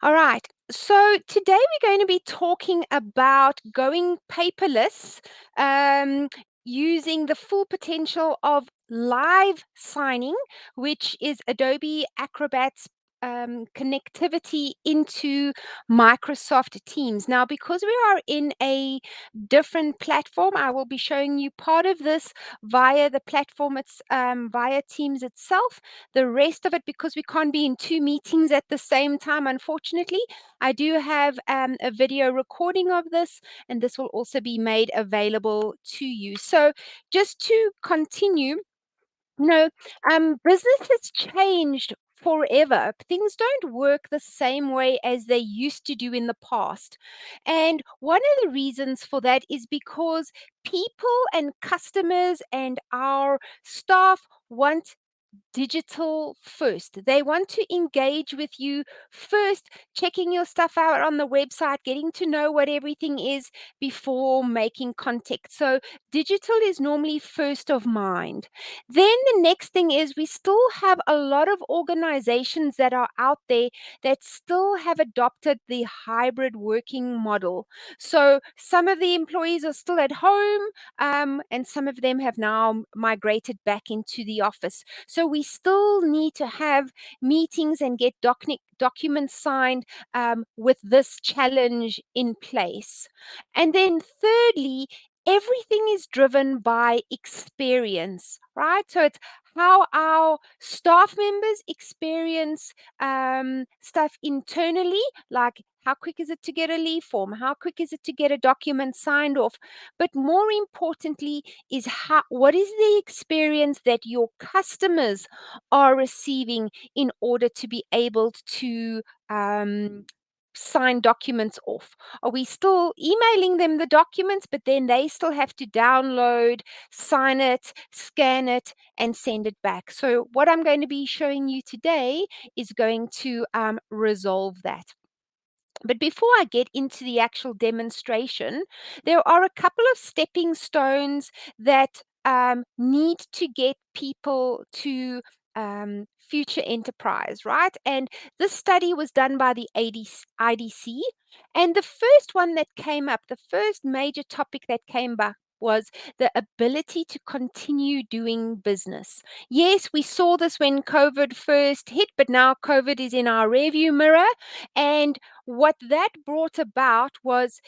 All right. So today we're going to be talking about going paperless, um, using the full potential of live signing, which is Adobe Acrobat's connectivity into Microsoft Teams. Now, because we are in a different platform, I will be showing you part of this via the platform, it's via Teams itself. The rest of it, because we can't be in two meetings at the same time, unfortunately, I do have a video recording of this, and this will also be made available to you. So, just to continue, no, business has changed forever. Things don't work the same way as they used to do in the past. And one of the reasons for that is because people and customers and our staff want digital first. They want to engage with you first, checking your stuff out on the website, getting to know what everything is before making contact. So, digital is normally first of mind. Then the next thing is we still have a lot of organizations that are out there that still have adopted the hybrid working model. So, some of the employees are still at home, and some of them have now migrated back into the office. So we still need to have meetings and get documents signed with this challenge in place. And then, thirdly, everything is driven by experience, right? So it's how our staff members experience stuff internally, like how quick is it to get a leave form? How quick is it to get a document signed off? But more importantly, is what is the experience that your customers are receiving in order to be able to sign documents off? Are we still emailing them the documents, but then they still have to download, sign it, scan it, and send it back? So what I'm going to be showing you today is going to resolve that. But before I get into the actual demonstration, there are a couple of stepping stones that need to get people to future enterprise, right? And this study was done by the IDC. And the first one that came up, the first major topic that came back, was the ability to continue doing business. Yes, we saw this when COVID first hit, but now COVID is in our rearview mirror. And what that brought about was,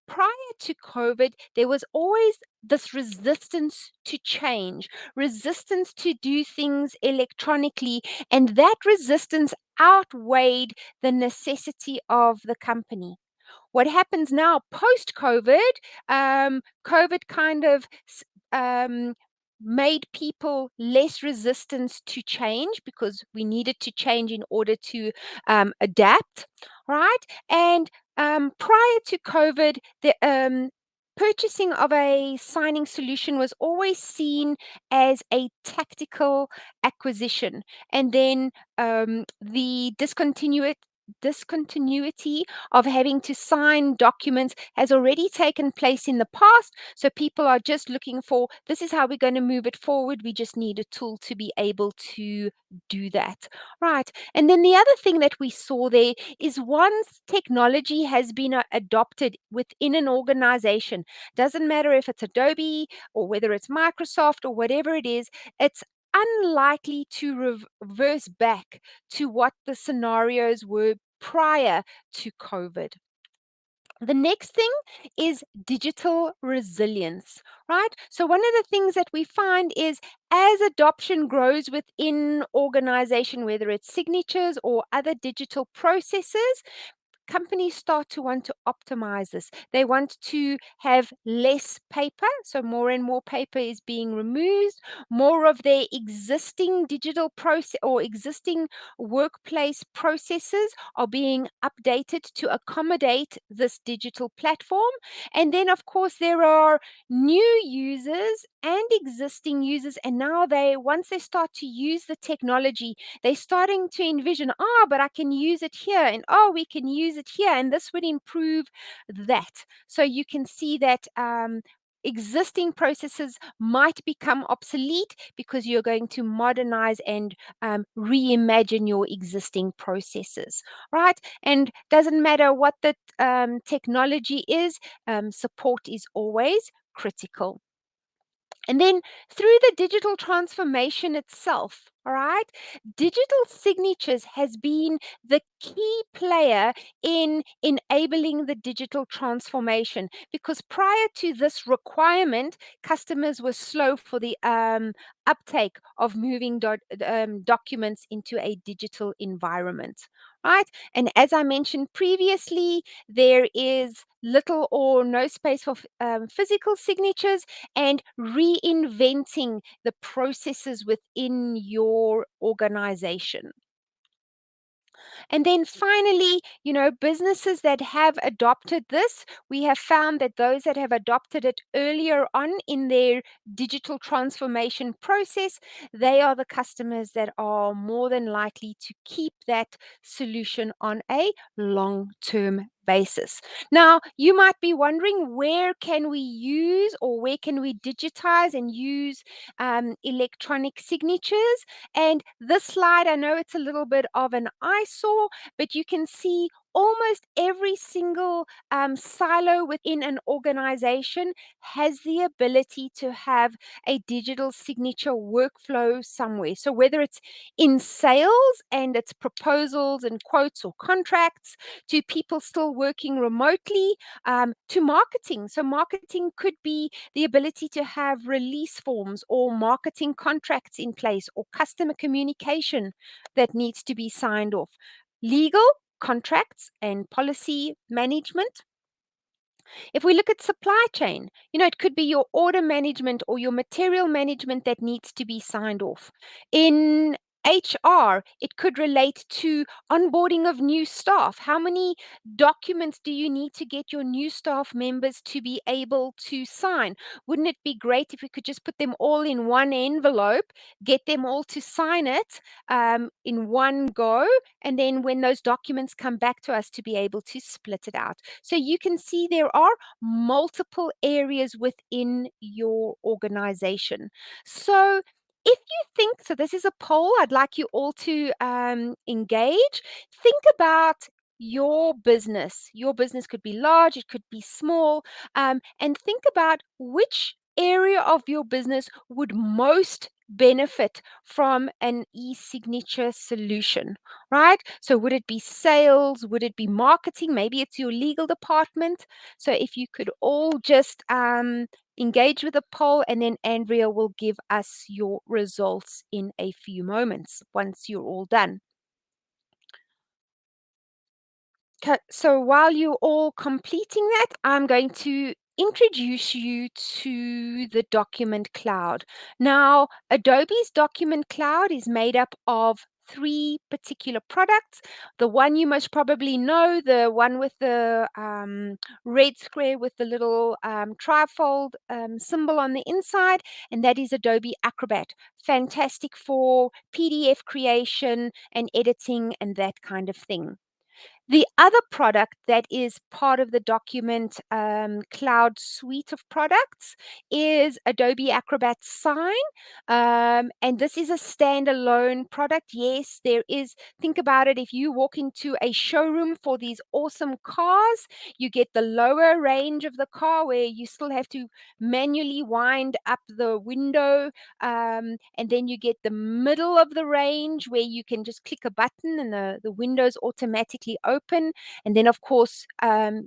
prior to COVID, there was always this resistance to change, resistance to do things electronically, and that resistance outweighed the necessity of the company. What happens now post COVID, COVID kind of um, made people less resistant to change because we needed to change in order to adapt, right? And prior to COVID, the purchasing of a signing solution was always seen as a tactical acquisition. And then the discontinuity of having to sign documents has already taken place in the past. So people are just looking for, this is how we're going to move it forward. We just need a tool to be able to do that. Right. And then the other thing that we saw there is, once technology has been adopted within an organization, doesn't matter if it's Adobe or whether it's Microsoft or whatever it is, it's unlikely to reverse back to what the scenarios were prior to COVID. The next thing is digital resilience, right? So, one of the things that we find is, as adoption grows within organization, whether it's signatures or other digital processes, companies start to want to optimize this. They want to have less paper, so more and more paper is being removed. More of their existing digital process or existing workplace processes are being updated to accommodate this digital platform. And then, of course, there are new users and existing users, and now once they start to use the technology, they're starting to envision, but I can use it here, and we can use it here, and this would improve that. So you can see that existing processes might become obsolete because you're going to modernize and reimagine your existing processes, right? And doesn't matter what the technology is, support is always critical. And then through the digital transformation itself, all right, digital signatures has been the key player in enabling the digital transformation, because prior to this requirement, customers were slow for the uptake of moving documents into a digital environment, right? And as I mentioned previously, there is little or no space for physical signatures, and reinventing the processes within your organization. And then finally, businesses that have adopted this, we have found that those that have adopted it earlier on in their digital transformation process, they are the customers that are more than likely to keep that solution on a long-term basis. Now, you might be wondering, where can we use, or where can we digitize and use electronic signatures? And this slide, I know it's a little bit of an eyesore, but you can see almost every single silo within an organization has the ability to have a digital signature workflow somewhere. So whether it's in sales and it's proposals and quotes or contracts, to people still working remotely, to marketing. So marketing could be the ability to have release forms or marketing contracts in place, or customer communication that needs to be signed off. Legal, contracts and policy management. If we look at supply chain, it could be your order management or your material management that needs to be signed off. In HR, it could relate to onboarding of new staff. How many documents do you need to get your new staff members to be able to sign? Wouldn't it be great if we could just put them all in one envelope, get them all to sign it in one go, and then when those documents come back to us, to be able to split it out? So you can see there are multiple areas within your organization. So if you think, so this is a poll, I'd like you all to engage. Think about your business. Your business could be large, it could be small, and think about which area of your business would most benefit from an e-signature solution, right? So would it be sales? Would it be marketing? Maybe it's your legal department. So if you could all just engage with the poll, and then Andrea will give us your results in a few moments once you're all done. So while you're all completing that, I'm going to introduce you to the document cloud. Now, Adobe's document cloud is made up of three particular products. The one you most probably know, the one with the red square with the little trifold symbol on the inside, and that is Adobe Acrobat. Fantastic for PDF creation and editing and that kind of thing. The other product that is part of the document cloud suite of products is Adobe Acrobat Sign. And this is a standalone product. Yes, there is, think about it, if you walk into a showroom for these awesome cars, you get the lower range of the car where you still have to manually wind up the window. And then you get the middle of the range where you can just click a button and the windows automatically open. And then, of course,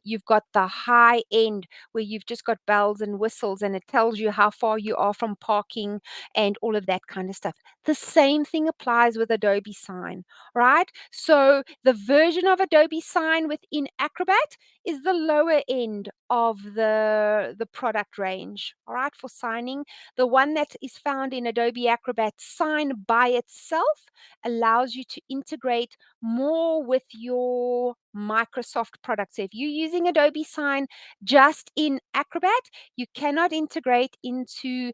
you've got the high end where you've just got bells and whistles and it tells you how far you are from parking and all of that kind of stuff. The same thing applies with Adobe Sign, right? So the version of Adobe Sign within Acrobat is the lower end of the product range, all right, for signing. The one that is found in Adobe Acrobat Sign by itself allows you to integrate more with your Microsoft products. So if you're using Adobe Sign just in Acrobat, you cannot integrate into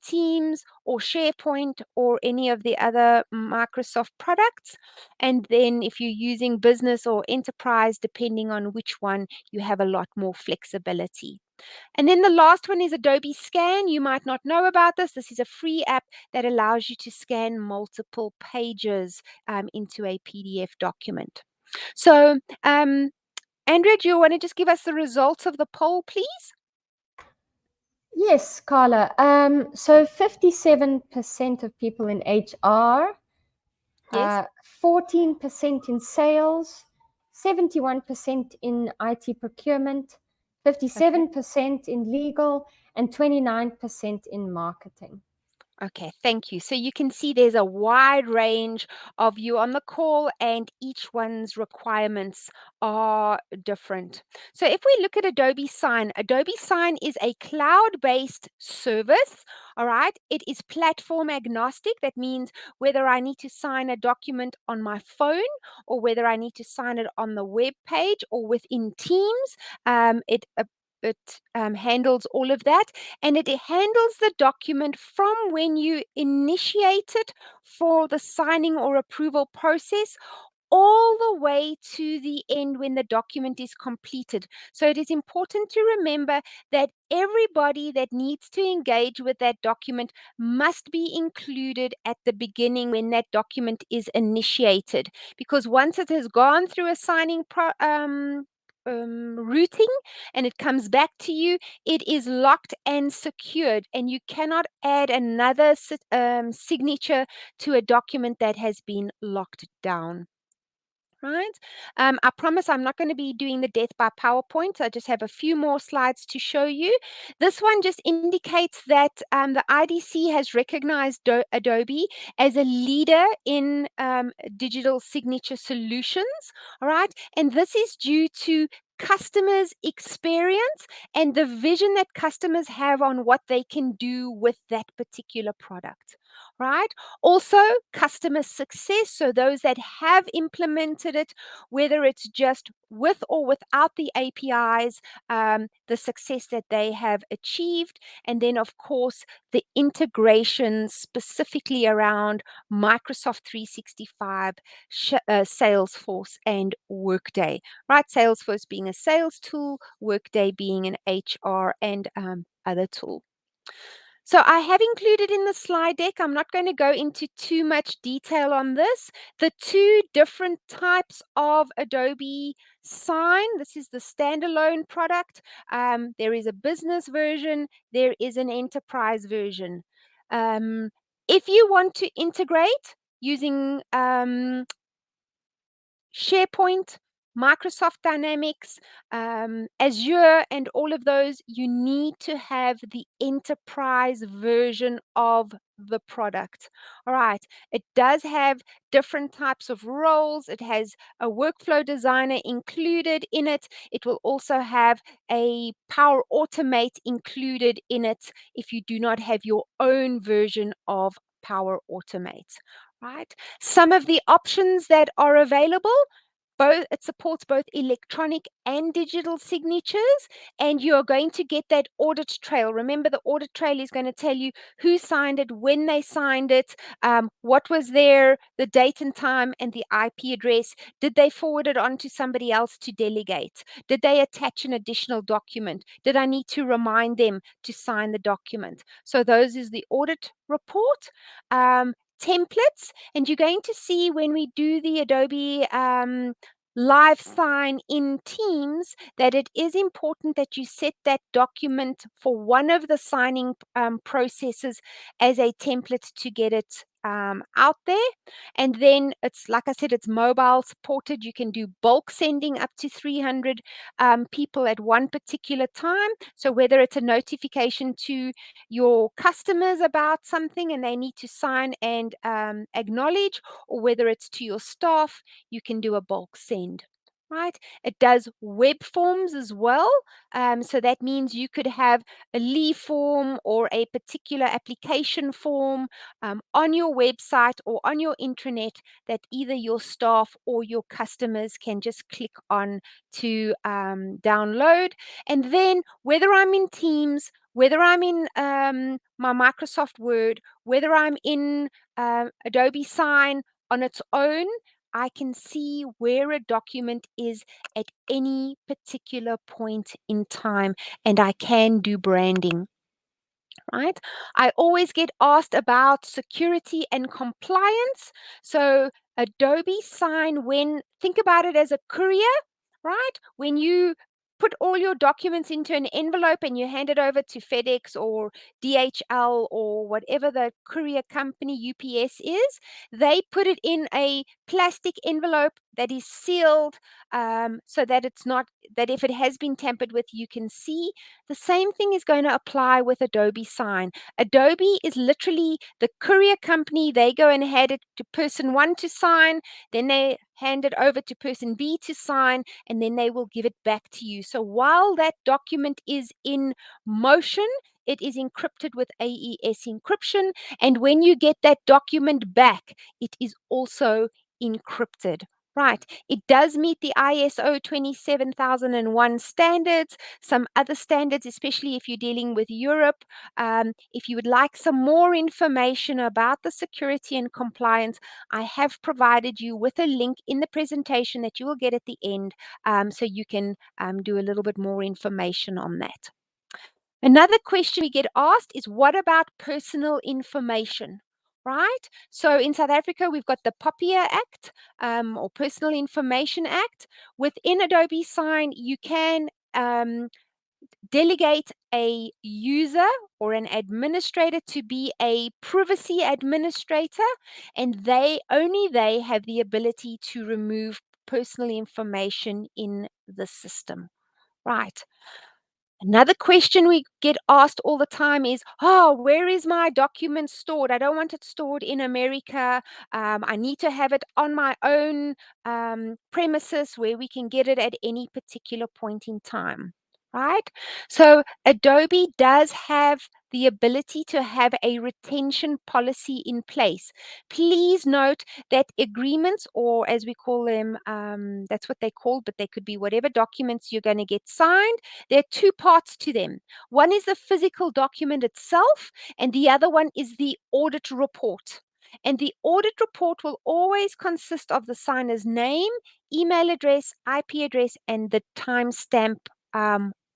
Teams or SharePoint or any of the other Microsoft products. And then if you're using business or enterprise, depending on which one, you have a lot more flexibility. And then the last one is Adobe Scan. You might not know about this. This is a free app that allows you to scan multiple pages into a PDF document. So, Andrea, do you want to just give us the results of the poll, please? Yes, Carla. So 57% of people in HR, Yes. 14% in sales, 71% in IT procurement, Okay. 57% in legal, and 29% in marketing. Okay, thank you. So you can see there's a wide range of you on the call, and each one's requirements are different. So if we look at Adobe Sign is a cloud-based service. All right, it is platform agnostic. That means whether I need to sign a document on my phone or whether I need to sign it on the web page or within Teams, it handles all of that, and it handles the document from when you initiate it for the signing or approval process all the way to the end when the document is completed. So it is important to remember that everybody that needs to engage with that document must be included at the beginning when that document is initiated. Because once it has gone through a signing routing and it comes back to you, it is locked and secured, and you cannot add another signature to a document that has been locked down. Right. I promise I'm not going to be doing the death by PowerPoint. I just have a few more slides to show you. This one just indicates that the IDC has recognized Adobe as a leader in digital signature solutions. All right. And this is due to customers' experience and the vision that customers have on what they can do with that particular product. Right. Also, customer success. So, those that have implemented it, whether it's just with or without the APIs, the success that they have achieved. And then, of course, the integration specifically around Microsoft 365, Salesforce, and Workday. Right. Salesforce being a sales tool, Workday being an HR and other tool. So I have included in the slide deck, I'm not going to go into too much detail on this, the two different types of Adobe Sign. This is the standalone product. There is a business version, there is an enterprise version. Um, if you want to integrate using SharePoint, Microsoft Dynamics, Azure, and all of those, you need to have the enterprise version of the product. All right. It does have different types of roles. It has a workflow designer included in it. It will also have a Power Automate included in it if you do not have your own version of Power Automate. Right. Some of the options that are available, both it supports both electronic and digital signatures, and you're going to get that audit trail. Remember, the audit trail is going to tell you who signed it, when they signed it, what was there, the date and time, and the IP address. Did they forward it on to somebody else to delegate? Did they attach an additional document? Did I need to remind them to sign the document? So those is the audit report. Templates, and you're going to see when we do the Adobe live sign in Teams that it is important that you set that document for one of the signing processes as a template to get it out there. And then it's like I said, it's mobile supported. You can do bulk sending up to 300 people at one particular time. So whether it's a notification to your customers about something and they need to sign and acknowledge, or whether it's to your staff, you can do a bulk send. Right? It does web forms as well. So that means you could have a leave form or a particular application form on your website or on your intranet that either your staff or your customers can just click on to download. And then whether I'm in Teams, whether I'm in my Microsoft Word, whether I'm in Adobe Sign on its own, I can see where a document is at any particular point in time, and I can do branding. Right? I always get asked about security and compliance. So, Adobe Sign, think about it as a courier, right? When you put all your documents into an envelope and you hand it over to FedEx or DHL or whatever the courier company UPS is, they put it in a plastic envelope that is sealed, so that it's not, that if it has been tampered with, you can see. The same thing is going to apply with Adobe Sign. Adobe is literally the courier company. They go and hand it to person one to sign, then they hand it over to person B to sign, and then they will give it back to you. So while that document is in motion, it is encrypted with AES encryption. And when you get that document back, it is also encrypted. Right. It does meet the ISO 27001 standards, some other standards, especially if you're dealing with Europe. If you would like some more information about the security and compliance, I have provided you with a link in the presentation that you will get at the end, so you can do a little bit more information on that. Another question we get asked is, what about personal information? Right? So in South Africa, we've got the POPIA Act, or Personal Information Act. Within Adobe Sign, you can delegate a user or an administrator to be a privacy administrator, and they have the ability to remove personal information in the system. Right. Another question we get asked all the time is, oh, where is my document stored? I don't want it stored in America. I need to have it on my own premises where we can get it at any particular point in time. Right? So Adobe does have the ability to have a retention policy in place. Please note that agreements, or as we call them, that's what they're called, but they could be whatever documents you're going to get signed. There are two parts to them. One is the physical document itself, and the other one is the audit report. And the audit report will always consist of the signer's name, email address, IP address, and the timestamp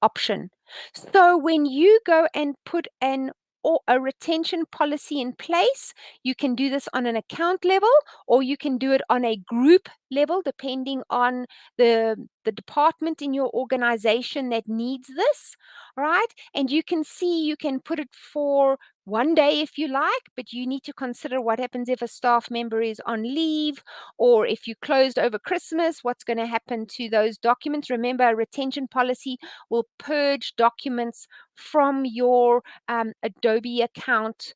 option. So when you go and put a retention policy in place, you can do this on an account level, or you can do it on a group level, depending on the department in your organization that needs this, right? And you can see, you can put it for one day if you like, but you need to consider what happens if a staff member is on leave, or if you closed over Christmas, what's going to happen to those documents. Remember, a retention policy will purge documents from your Adobe account.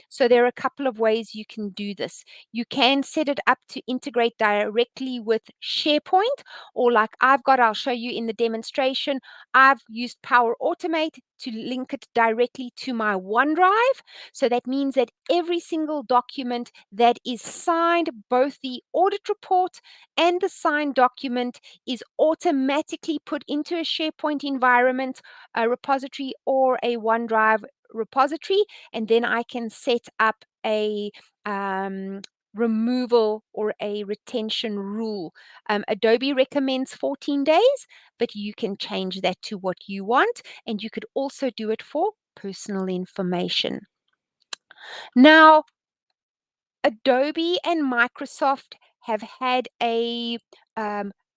So there are a couple of ways you can do this. You can set it up to integrate directly with SharePoint, or like I'll show you in the demonstration, I've used Power Automate to link it directly to my OneDrive. So that means that every single document that is signed, both the audit report and the signed document, is automatically put into a SharePoint environment, a repository, or a OneDrive repository, and then I can set up a removal or a retention rule. Adobe recommends 14 days, but you can change that to what you want, and you could also do it for personal information. Now, Adobe and Microsoft have had a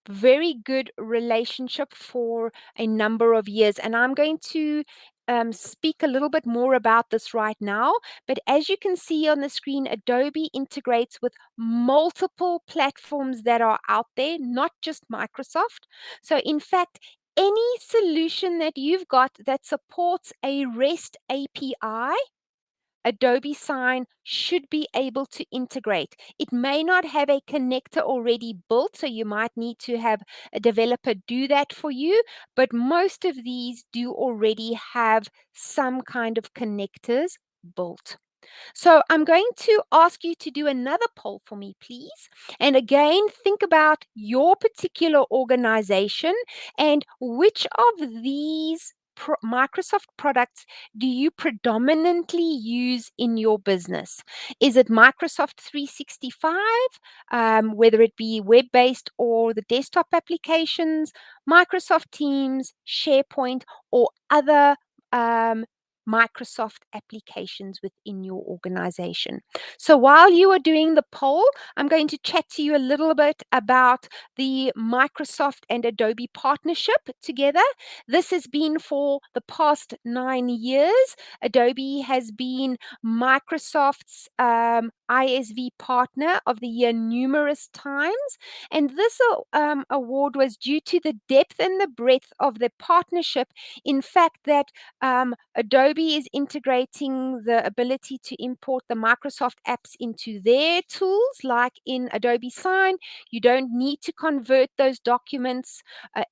very good relationship for a number of years, and I'm going to speak a little bit more about this right now. But as you can see on the screen, Adobe integrates with multiple platforms that are out there, not just Microsoft. So, in fact, any solution that you've got that supports a REST API, Adobe Sign should be able to integrate. It may not have a connector already built, so you might need to have a developer do that for you, but most of these do already have some kind of connectors built. So I'm going to ask you to do another poll for me, please. And again, think about your particular organization and which of these Microsoft products do you predominantly use in your business? Is it Microsoft 365, whether it be web-based or the desktop applications, Microsoft Teams, SharePoint, or other Microsoft applications within your organization? So while you are doing the poll, I'm going to chat to you a little bit about the Microsoft and Adobe partnership together. This has been for the past 9 years. Adobe has been Microsoft's ISV partner of the year numerous times. And this award was due to the depth and the breadth of the partnership. In fact, that Adobe is integrating the ability to import the Microsoft apps into their tools, like in Adobe Sign. You don't need to convert those documents,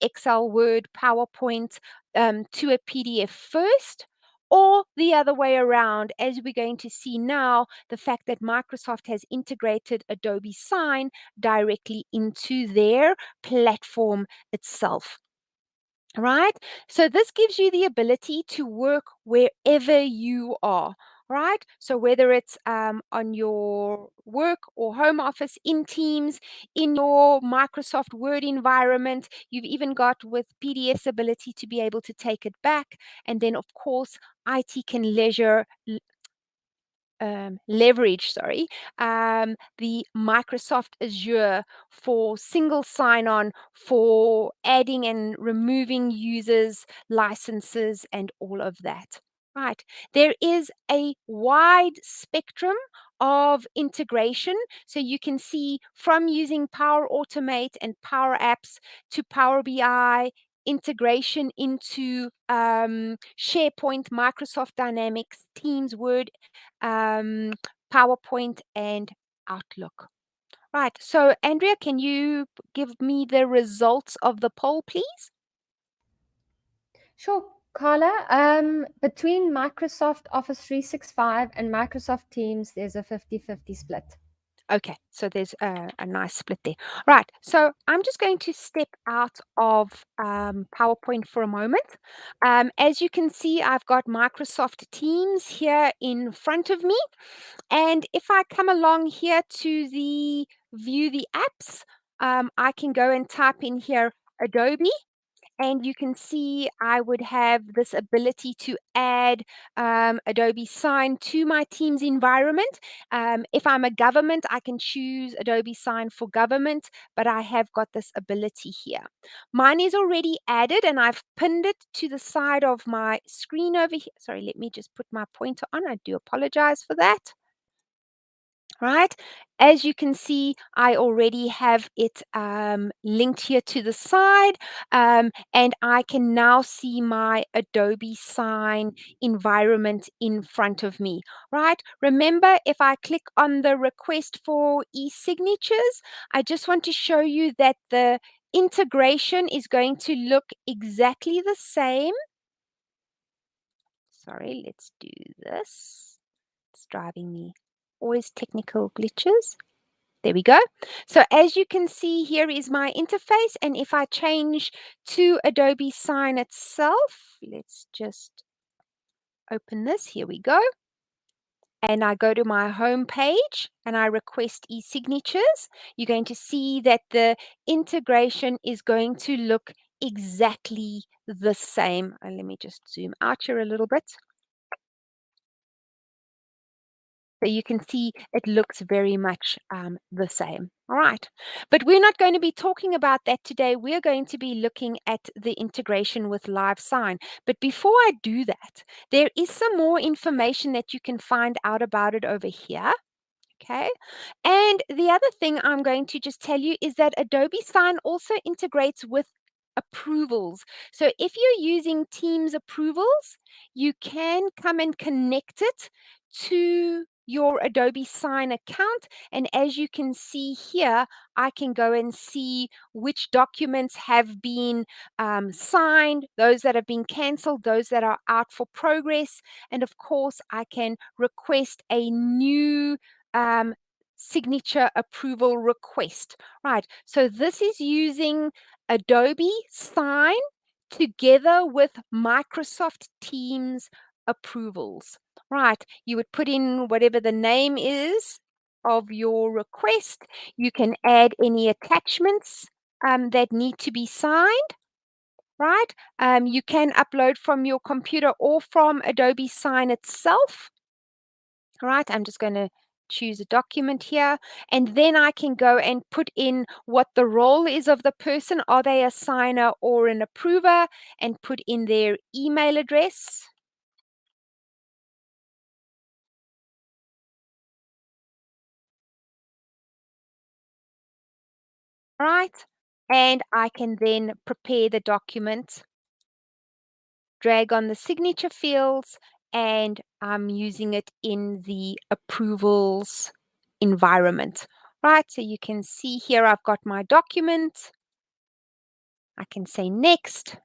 Excel, Word, PowerPoint, to a PDF first. Or the other way around, as we're going to see now, the fact that Microsoft has integrated Adobe Sign directly into their platform itself. Right? So this gives you the ability to work wherever you are. Right? So whether it's on your work or home office, in Teams, in your Microsoft Word environment, you've even got with PDF's ability to be able to take it back. And then, of course, IT can leverage, the Microsoft Azure for single sign-on, for adding and removing users, licenses, and all of that. Right. There is a wide spectrum of integration. So you can see from using Power Automate and Power Apps to Power BI, integration into SharePoint, Microsoft Dynamics, Teams, Word, um, PowerPoint, and Outlook. Right. So, Andrea, can you give me the results of the poll, please? Sure, Carla. Between Microsoft Office 365 and Microsoft Teams, there's a 50-50 split. Okay, so there's a nice split there. Right, so I'm just going to step out of PowerPoint for a moment. As you can see, I've got Microsoft Teams here in front of me. And if I come along here to the view the apps, I can go and type in here Adobe. And you can see I would have this ability to add Adobe Sign to my Teams environment. If I'm a government, I can choose Adobe Sign for government, but I have got this ability here. Mine is already added and I've pinned it to the side of my screen over here. Sorry, let me just put my pointer on. I do apologize for that. Right? As you can see, I already have it linked here to the side, and I can now see my Adobe Sign environment in front of me, right? Remember, if I click on the request for e-signatures, I just want to show you that the integration is going to look exactly the same. Sorry, let's do this. It's driving me. Always technical glitches. There we go. So as you can see, here is my interface. And if I change to Adobe Sign itself, let's just open this. Here we go. And I go to my home page and I request e-signatures. You're going to see that the integration is going to look exactly the same. And let me just zoom out here a little bit. So you can see it looks very much the same. All right. But we're not going to be talking about that today. We're going to be looking at the integration with Live Sign. But before I do that, there is some more information that you can find out about it over here. Okay. And the other thing I'm going to just tell you is that Adobe Sign also integrates with approvals. So if you're using Teams approvals, you can come and connect it to your Adobe Sign account. And as you can see here, I can go and see which documents have been signed, those that have been canceled, those that are out for progress. And of course, I can request a new um, signature approval request. Right. So this is using Adobe Sign together with Microsoft Teams approvals. Right, you would put in whatever the name is of your request. You can add any attachments that need to be signed, right? You can upload from your computer or from Adobe Sign itself. All right, I'm just going to choose a document here, and then I can go and put in what the role is of the person. Are they a signer or an approver? And put in their email address. Right, and I can then prepare the document, drag on the signature fields, and I'm using it in the approvals environment. Right, so you can see here I've got my document. I can say next.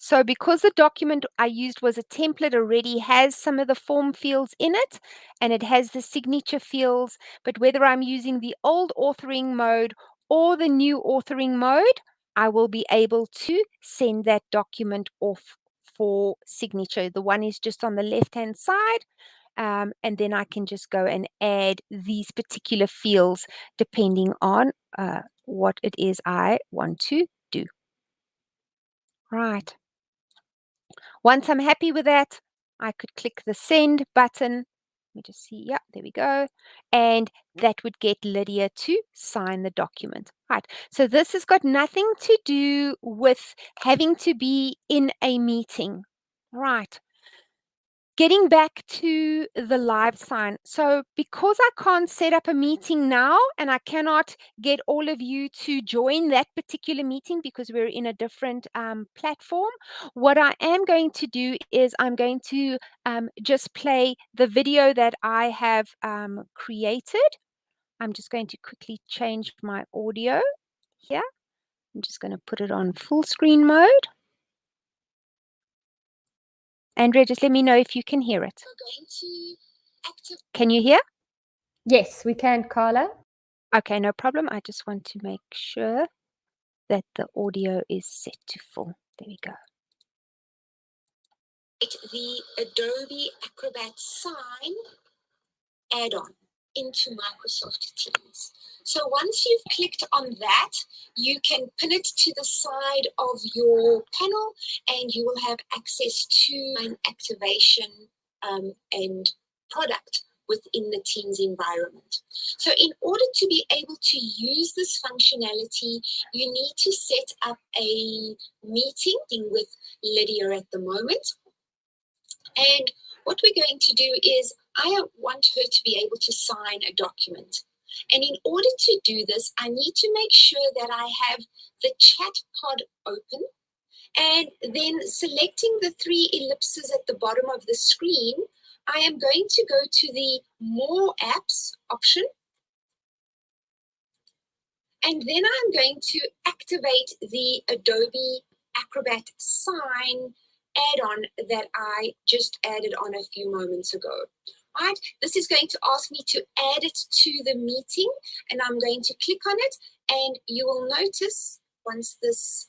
So because the document I used was a template, already has some of the form fields in it, and it has the signature fields, but whether I'm using the old authoring mode or the new authoring mode, I will be able to send that document off for signature. The one is just on the left-hand side, and then I can just go and add these particular fields depending on what it is I want to do. Right. Once I'm happy with that, I could click the send button. Let me just see. Yeah, there we go. And that would get Lydia to sign the document. Right. So this has got nothing to do with having to be in a meeting. Right. Getting back to the live sign. So because I can't set up a meeting now and I cannot get all of you to join that particular meeting because we're in a different platform, what I am going to do is I'm going to just play the video that I have created. I'm just going to quickly change my audio here. I'm just going to put it on full screen mode. Andrea, just let me know if you can hear it. Can you hear? Yes, we can, Carla. Okay, no problem. I just want to make sure that the audio is set to full. There we go. The Adobe Acrobat Sign add-on into Microsoft Teams. So once you've clicked on that, you can pin it to the side of your panel and you will have access to an activation and product within the Teams environment. So in order to be able to use this functionality, you need to set up a meeting with Lydia at the moment. And what we're going to do is I want her to be able to sign a document. And in order to do this, I need to make sure that I have the chat pod open. And then selecting the three ellipses at the bottom of the screen, I am going to go to the More Apps option. And then I'm going to activate the Adobe Acrobat Sign add-on that I just added on a few moments ago. Right, this is going to ask me to add it to the meeting, and I'm going to click on it, and you will notice once this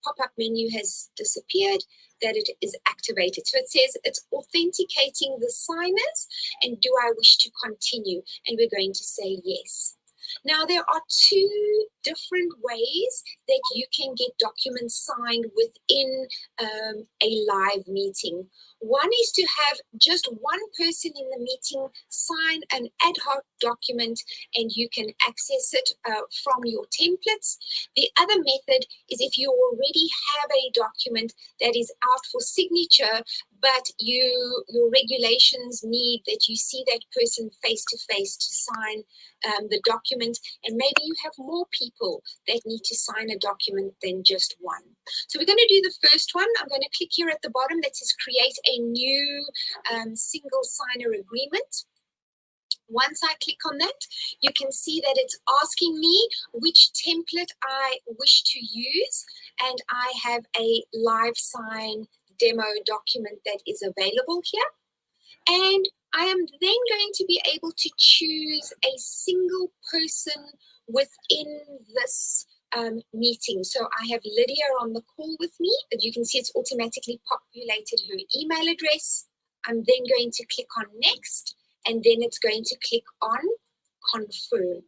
pop-up menu has disappeared that it is activated. So it says it's authenticating the signers, and do I wish to continue? And we're going to say yes. Now, there are two different ways that you can get documents signed within a live meeting. One is to have just one person in the meeting sign an ad hoc document and you can access it from your templates. The other method is if you already have a document that is out for signature, but your regulations need that you see that person face to face to sign the document, and maybe you have more people that need to sign a document than just one. So we're going to do the first one. I'm going to click here at the bottom that says create a new single signer agreement. Once I click on that, you can see that it's asking me which template I wish to use, and I have a live sign demo document that is available here. And I am then going to be able to choose a single person within this meeting. So I have Lydia on the call with me, but you can see it's automatically populated her email address. I'm then going to click on next, and then it's going to click on confirm.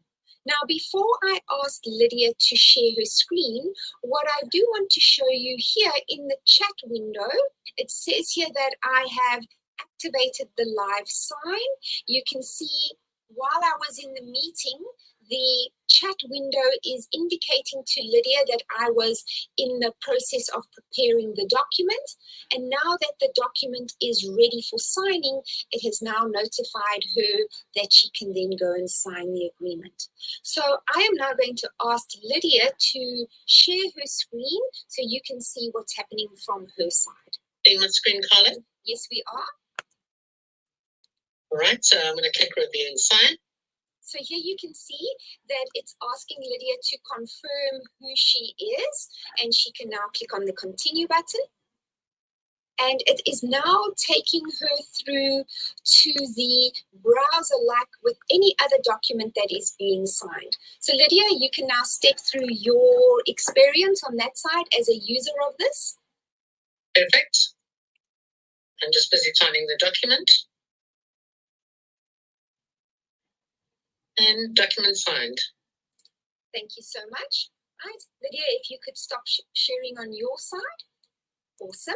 Now, before I ask Lydia to share her screen, what I do want to show you here in the chat window, it says here that I have activated the live sign. You can see while I was in the meeting, the chat window is indicating to Lydia that I was in the process of preparing the document. And now that the document is ready for signing, it has now notified her that she can then go and sign the agreement. So I am now going to ask Lydia to share her screen so you can see what's happening from her side. In my screen, Colin? Yes, we are. All right, so I'm going to click review and sign. So here you can see that it's asking Lydia to confirm who she is, and she can now click on the continue button. And it is now taking her through to the browser like with any other document that is being signed. So Lydia, you can now step through your experience on that side as a user of this. Perfect. I'm just busy signing the document. And document signed. Thank you so much. Right, Lydia, if you could stop sharing on your side. Awesome.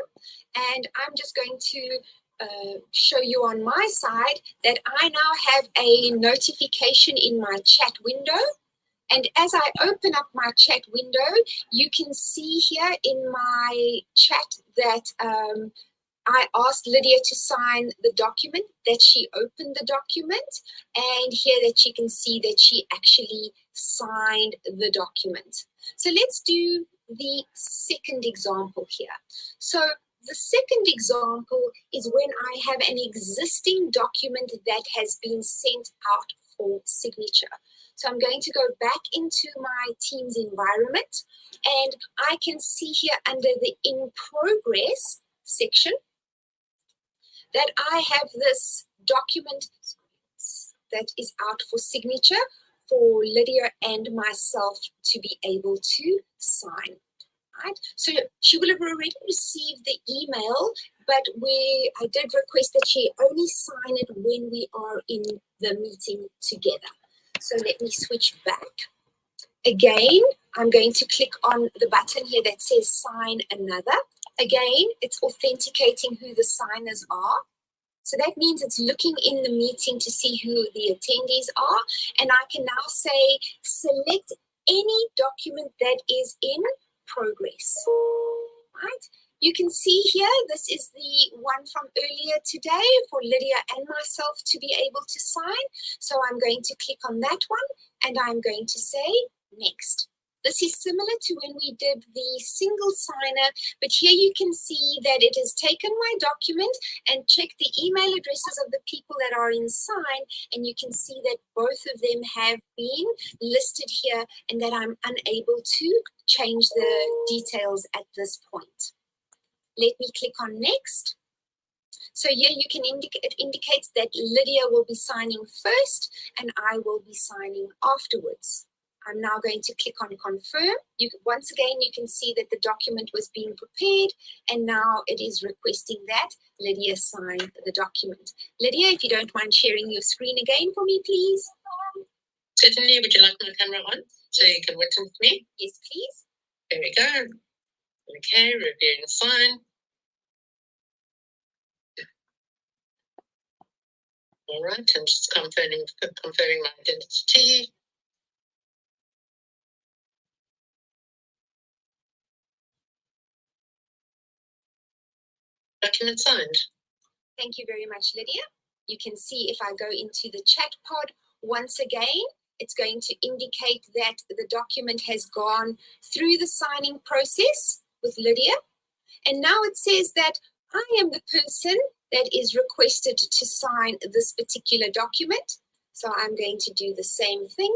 And I'm just going to show you on my side that I now have a notification in my chat window. And as I open up my chat window, you can see here in my chat that I asked Lydia to sign the document, that she opened the document, and here that you can see that she actually signed the document. So let's do the second example here. So the second example is when I have an existing document that has been sent out for signature. So I'm going to go back into my Teams environment, and I can see here under the in progress section that I have this document that is out for signature for Lydia and myself to be able to sign. Right? So she will have already received the email, but I did request that she only sign it when we are in the meeting together. So let me switch back. Again, I'm going to click on the button here that says sign another. Again, it's authenticating who the signers are. So that means it's looking in the meeting to see who the attendees are. And I can now say, select any document that is in progress. Right? You can see here, this is the one from earlier today for Lydia and myself to be able to sign. So I'm going to click on that one and I'm going to say next. This is similar to when we did the single signer, but here you can see that it has taken my document and checked the email addresses of the people that are in sign, and you can see that both of them have been listed here and that I'm unable to change the details at this point. Let me click on next. So here you can it indicates that Lydia will be signing first and I will be signing afterwards. I'm now going to click on confirm. Once again, you can see that the document was being prepared and now it is requesting that Lydia sign the document. Lydia, if you don't mind sharing your screen again for me, please. Certainly, would you like my camera on so you can witness me? Yes, please. There we go. Okay, review and sign. All right, I'm just confirming my identity. Document signed. Thank you very much, Lydia. You can see if I go into the chat pod once again, it's going to indicate that the document has gone through the signing process with Lydia. And now it says that I am the person that is requested to sign this particular document. So I'm going to do the same thing.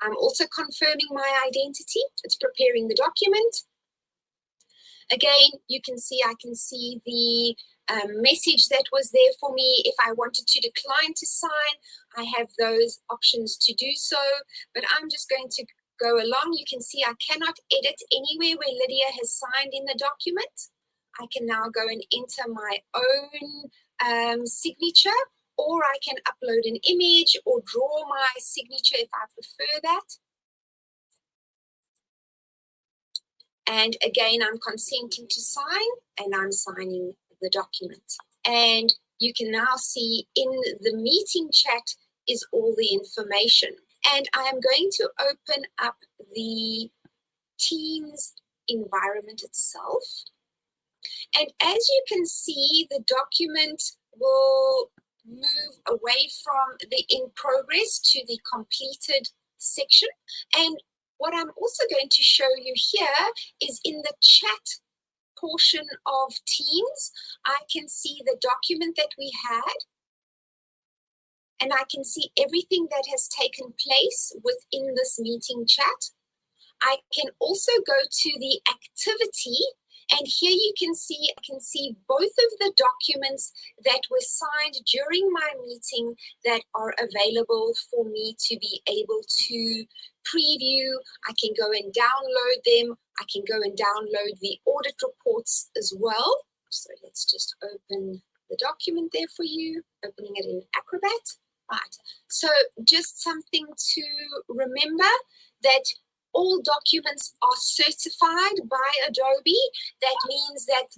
I'm also confirming my identity. It's preparing the document. Again, you can see I can see the message that was there for me. If I wanted to decline to sign, I have those options to do so, but I'm just going to go along. You can see I cannot edit anywhere where Lydia has signed in the document. I can now go and enter my own signature, or I can upload an image or draw my signature if I prefer that. And again, I'm consenting to sign, and I'm signing the document. And you can now see in the meeting chat is all the information. And I am going to open up the Teams environment itself. And as you can see, the document will move away from the in progress to the completed section. And what I'm also going to show you here is in the chat portion of Teams, I can see the document that we had, and I can see everything that has taken place within this meeting chat. I can also go to the activity, and here you can see, I can see both of the documents that were signed during my meeting that are available for me to be able to preview. I can go and download them. I can go and download the audit reports as well. So let's just open the document there for you, opening it in Acrobat. Right, so just something to remember, that all documents are certified by Adobe. That means that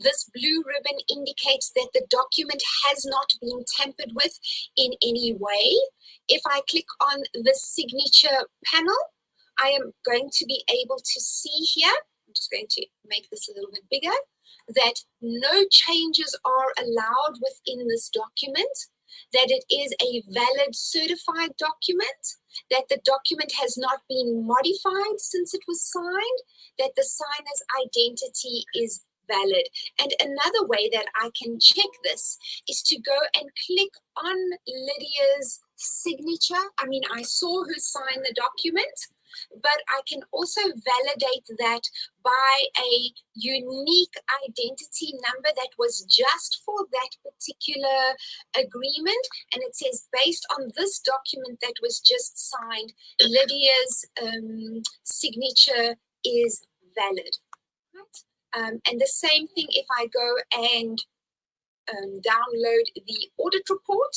this blue ribbon indicates that the document has not been tampered with in any way. If I click on the signature panel, I am going to be able to see here, I'm just going to make this a little bit bigger, that no changes are allowed within this document, that it is a valid certified document, that the document has not been modified since it was signed, that the signer's identity is valid. And another way that I can check this is to go and click on Lydia's signature. I mean, I saw her sign the document, but I can also validate that by a unique identity number that was just for that particular agreement. And it says, based on this document that was just signed, Lydia's signature is valid. Right? And the same thing if I go and download the audit report.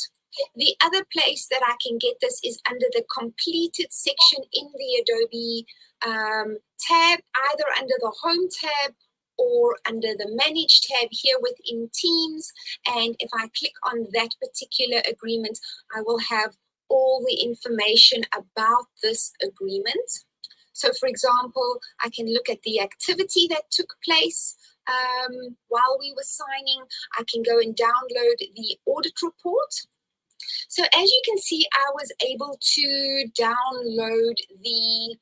The other place that I can get this is under the completed section in the Adobe tab, either under the home tab or under the manage tab here within Teams. And if I click on that particular agreement, I will have all the information about this agreement. So for example, I can look at the activity that took place while we were signing. I can go and download the audit report. So as you can see, I was able to download the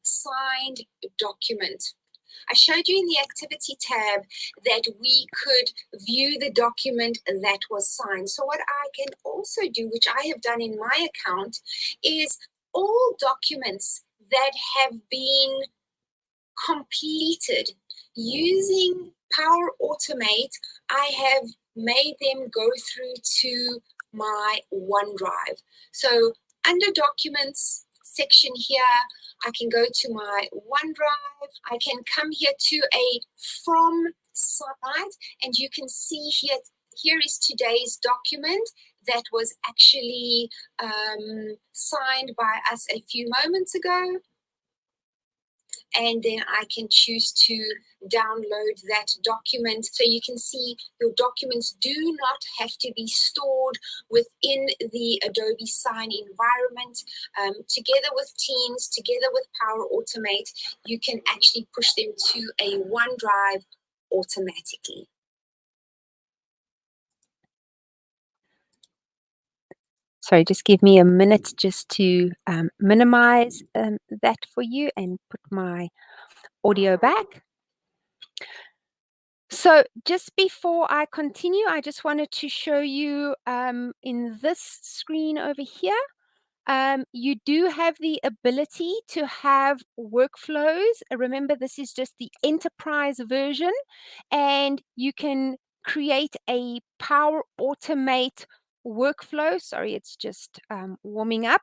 signed document. I showed you in the activity tab that we could view the document that was signed. So what I can also do, which I have done in my account, is all documents that have been completed using Power Automate, I have made them go through to my OneDrive. So under Documents section here, I can go to my OneDrive. I can come here to a From site, and you can see here is today's document that was actually signed by us a few moments ago. And then I can choose to download that document. So you can see your documents do not have to be stored within the Adobe Sign environment. Together with Teams, together with Power Automate, you can actually push them to a OneDrive automatically. Sorry, just give me a minute just to minimize that for you and put my audio back. So just before I continue, I just wanted to show you in this screen over here, You do have the ability to have workflows. Remember, this is just the enterprise version, and you can create a Power Automate workflow. Sorry, it's just warming up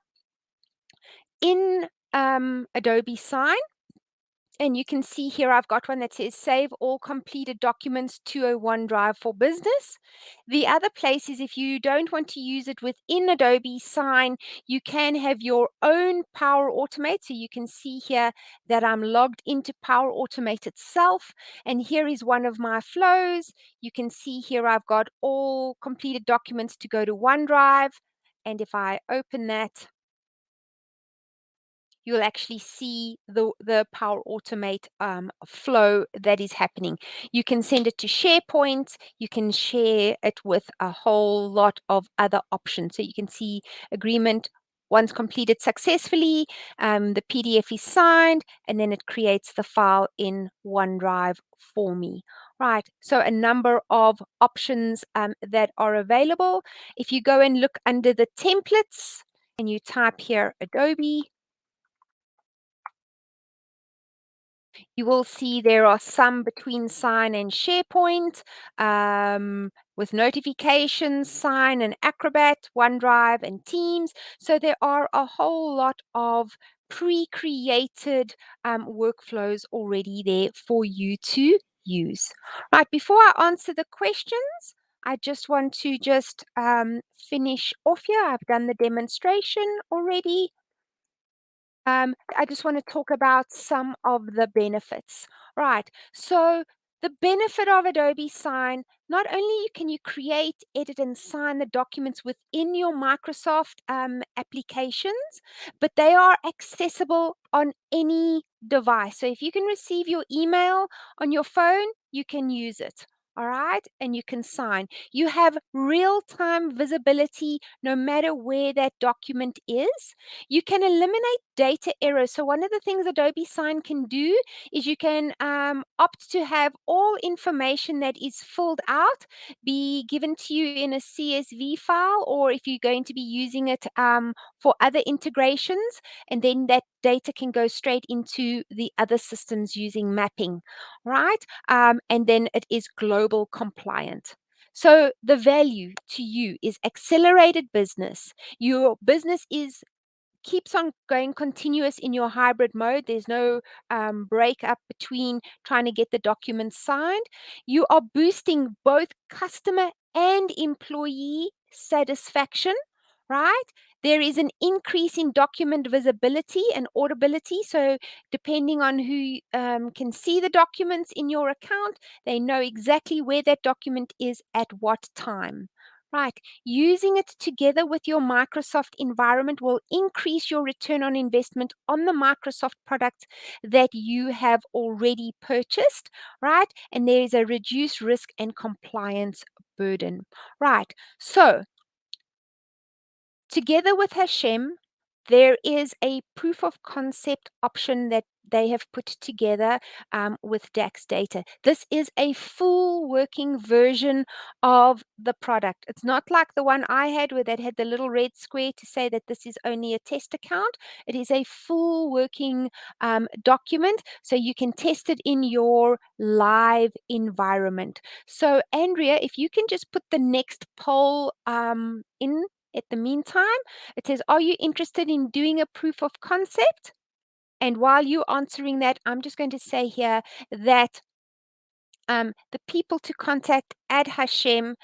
in Adobe Sign. And you can see here I've got one that says save all completed documents to a OneDrive for Business. The other place is if you don't want to use it within Adobe Sign, you can have your own Power Automate. So you can see here that I'm logged into Power Automate itself. And here is one of my flows. You can see here I've got all completed documents to go to OneDrive. And if I open that, you'll actually see the Power Automate flow that is happening. You can send it to SharePoint. You can share it with a whole lot of other options. So you can see agreement once completed successfully, the PDF is signed, and then it creates the file in OneDrive for me. Right, so a number of options that are available. If you go and look under the templates and you type here Adobe, you will see there are some between Sign and SharePoint, with notifications, Sign and Acrobat, OneDrive and Teams. So there are a whole lot of pre-created workflows already there for you to use. Right, before I answer the questions, I just want to finish off here. I've done the demonstration already. I just want to talk about some of the benefits. Right. So the benefit of Adobe Sign, not only can you create, edit, and sign the documents within your Microsoft applications, but they are accessible on any device. So if you can receive your email on your phone, you can use it. All right. And you can sign. You have real-time visibility no matter where that document is. You can eliminate data errors. So one of the things Adobe Sign can do is you can opt to have all information that is filled out be given to you in a CSV file, or if you're going to be using it for other integrations, and then that data can go straight into the other systems using mapping, right? And then it is global compliant. So the value to you is accelerated business. Your business keeps on going continuous in your hybrid mode. There's no break up between trying to get the documents signed. You are boosting both customer and employee satisfaction, right? There is an increase in document visibility and auditability. So depending on who can see the documents in your account, they know exactly where that document is at what time. Right. Using it together with your Microsoft environment will increase your return on investment on the Microsoft products that you have already purchased, right? And there is a reduced risk and compliance burden, right? So, together with Ha-Shem, there is a proof of concept option that they have put together with DAX data. This is a full working version of the product. It's not like the one I had where that had the little red square to say that this is only a test account. It is a full working document, so you can test it in your live environment. So, Andrea, if you can just put the next poll in at the meantime. It says, are you interested in doing a proof of concept? And while you're answering that, I'm just going to say here that the people to contact at Ha-Shem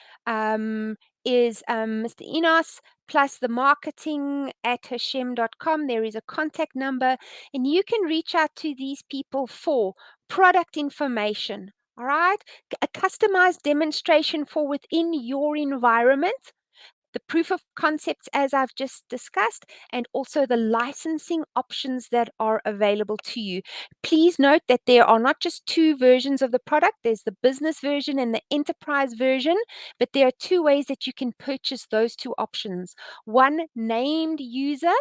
is Mr. Enos, plus the marketing at hashem.com. There is a contact number, and you can reach out to these people for product information. All right, a customized demonstration for within your environment, the proof of concepts as I've just discussed, and also the licensing options that are available to you. Please note that there are not just two versions of the product. There's the business version and the enterprise version, but there are two ways that you can purchase those two options. One, named user.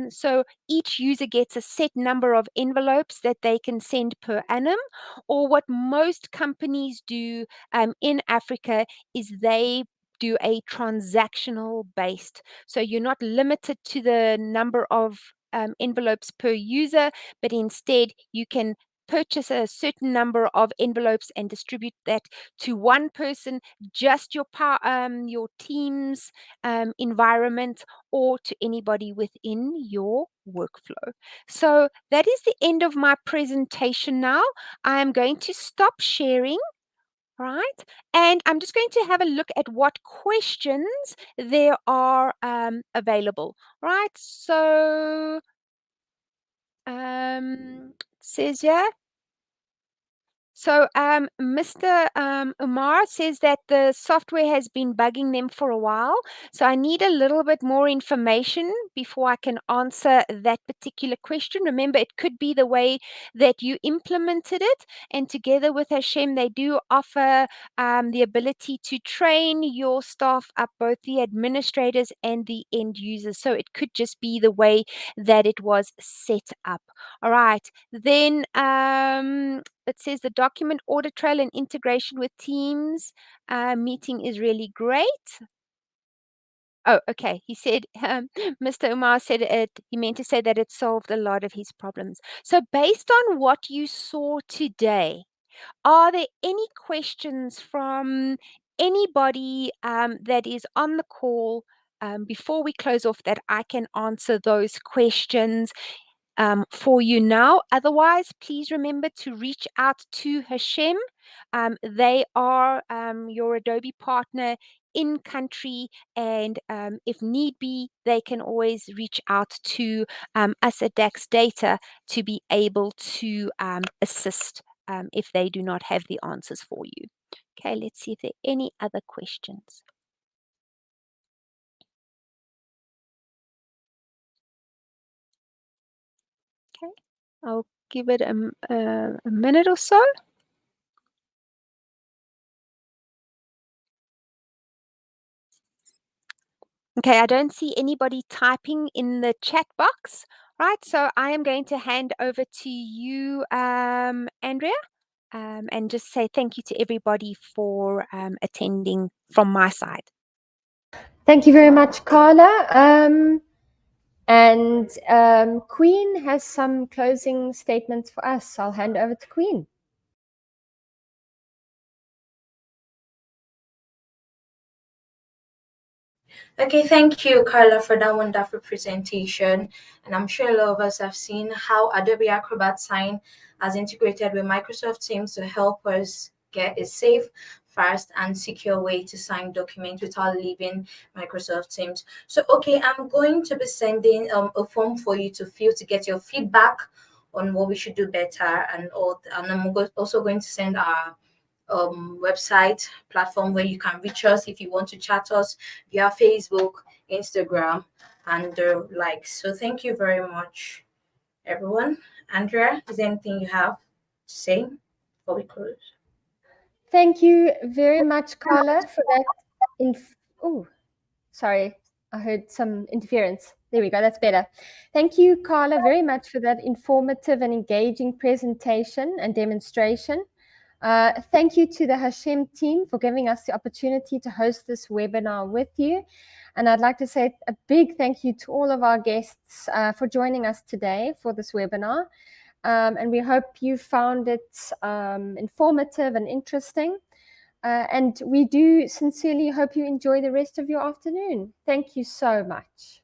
So each user gets a set number of envelopes that they can send per annum, or what most companies do in Africa is they do a transactional based. So you're not limited to the number of envelopes per user, but instead you can purchase a certain number of envelopes and distribute that to one person, just your team's environment, or to anybody within your workflow. So that is the end of my presentation now. I am going to stop sharing, right? And I'm just going to have a look at what questions there are available, right? So it says here. So Mr. Umar says that the software has been bugging them for a while. So I need a little bit more information before I can answer that particular question. Remember, it could be the way that you implemented it. And together with Ha-Shem, they do offer the ability to train your staff up, both the administrators and the end users. So it could just be the way that it was set up. All right. Then it says the document audit trail and integration with Teams meeting is really great. Oh, okay. He said, Mr. Umar said he meant to say that it solved a lot of his problems. So based on what you saw today, are there any questions from anybody that is on the call before we close off that I can answer those questions for you now? Otherwise, please remember to reach out to Ha-Shem. They are your Adobe partner in country, and if need be, they can always reach out to us at DAX Data to be able to assist if they do not have the answers for you. Okay, let's see if there are any other questions. Okay, I'll give it a minute or so. Okay, I don't see anybody typing in the chat box, right? So I am going to hand over to you, Andrea, and just say thank you to everybody for attending from my side. Thank you very much, Carla. And Queen has some closing statements for us. I'll hand over to Queen. Okay, thank you, Carla, for that wonderful presentation. And I'm sure a lot of us have seen how Adobe Acrobat Sign has integrated with Microsoft Teams to help us get a safe, fast, and secure way to sign documents without leaving Microsoft Teams. So, okay, I'm going to be sending a form for you to fill to get your feedback on what we should do better, and I'm also going to send our website platform where you can reach us if you want to chat us via Facebook, Instagram, and the likes. So thank you very much, everyone. Andrea, is there anything you have to say before we close? Thank you very much, Carla, for that. Oh, sorry, I heard some interference. There we go, that's better. Thank you, Carla, very much for that informative and engaging presentation and demonstration. Thank you to the Ha-Shem team for giving us the opportunity to host this webinar with you. And I'd like to say a big thank you to all of our guests for joining us today for this webinar. And we hope you found it informative and interesting. And we do sincerely hope you enjoy the rest of your afternoon. Thank you so much.